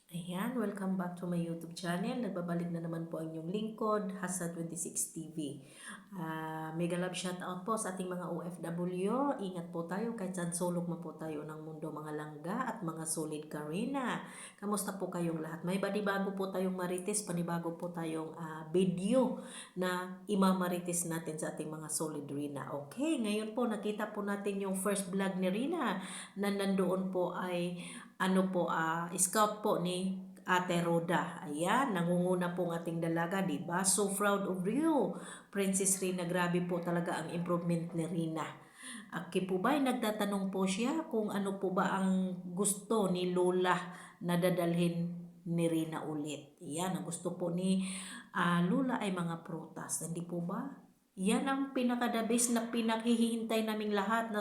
Ayan, welcome back to my YouTube channel. Nagbabalik na naman po ang inyong lingkod, Hasa26 TV. Mega love shoutout po sa ating mga OFW. Ingat po tayo kahit saan sulok man po tayo ng mundo, mga langga at mga solid karina. Kamusta po kayong lahat? May banibago po tayong marites, panibago po tayong video na imamarites natin sa ating mga solid Rina. Okay, ngayon po nakita po natin yung first vlog ni Rina na nandoon po ay scout po ni Ate Roda. Ayan, nangunguna po ang ating dalaga, di ba? So proud of you, Princess Rina. Grabe po talaga ang improvement ni Rina. Aki po ba, nagtatanong po siya kung ano po ba ang gusto ni Lola na dadalhin ni Rina ulit. Yan, ang gusto po ni Lola ay mga prutas. Hindi po ba? Yan ang pinaka-the best na pinaghihintay naming lahat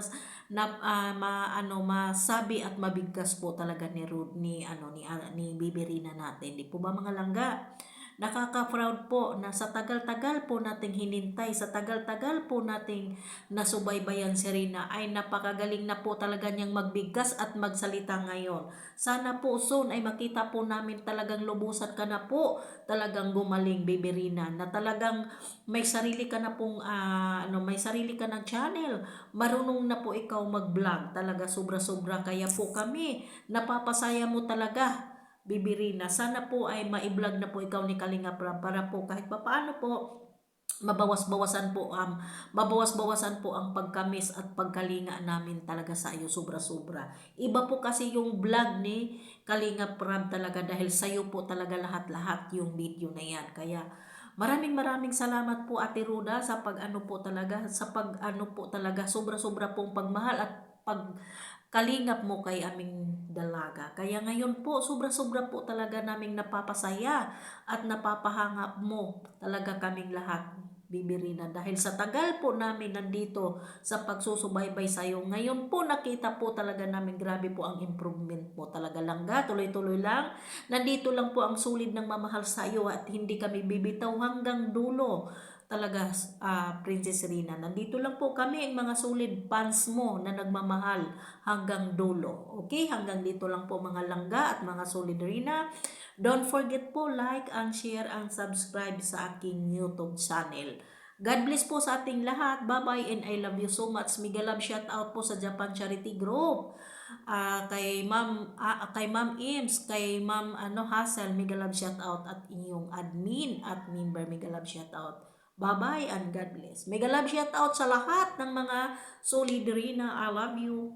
masabi at mabigkas po talaga ni Ruth ni Bibirina natin. Di po ba mga langga? Nakaka-proud po na sa tagal-tagal po nating hinintay, sa tagal-tagal po nating nasubaybayan si Rina ay napakagaling na po talaga niyang magbigkas at magsalita ngayon. Sana po soon ay makita po namin talagang lubusan ka na po, talagang gumaling Baby Rina, na talagang may sarili ka na pong may sarili ka ng channel. Marunong na po ikaw mag-vlog, talaga sobra-sobra, kaya po kami napapasaya mo talaga. Bibirina, sana po ay ma-vlog na po ikaw ni Kalinga Prab para po kahit papaano po mabawas-bawasan po ang pagkamis at pagkalinga namin talaga sa iyo sobra-sobra. Iba po kasi yung vlog ni Kalinga Prab talaga dahil sa iyo po talaga lahat-lahat yung video na yan. Kaya maraming salamat po Ate Ruda sa pag-ano po talaga sobra-sobra pong pagmahal at kalingap mo kay aming dalaga. Kaya ngayon po, sobra-sobra po talaga naming napapasaya at napapahanga mo talaga kaming lahat, Bibirina. Dahil sa tagal po namin nandito sa pagsusubaybay sa iyo, ngayon po nakita po talaga namin grabe po ang improvement mo. Talaga langga, tuloy-tuloy lang. Nandito lang po ang sulid ng mamahal sa iyo at hindi kami bibitaw hanggang dulo. Talaga, Princess Rina, nandito lang po kami, ang mga solid fans mo na nagmamahal hanggang dulo. Okay, hanggang dito lang po mga langga at mga solid Rina. Don't forget po like and share and subscribe sa aking YouTube channel. God bless po sa ating lahat. Bye-bye and I love you so much. Mega love shout out po sa Japan Charity Group. Kay Ma'am Ims, kay Ma'am Hassel, mega love shout out at inyong admin at member, mega love shout out. Bye-bye and God bless. Mega love shout out sa lahat ng mga solid Rina. I love you.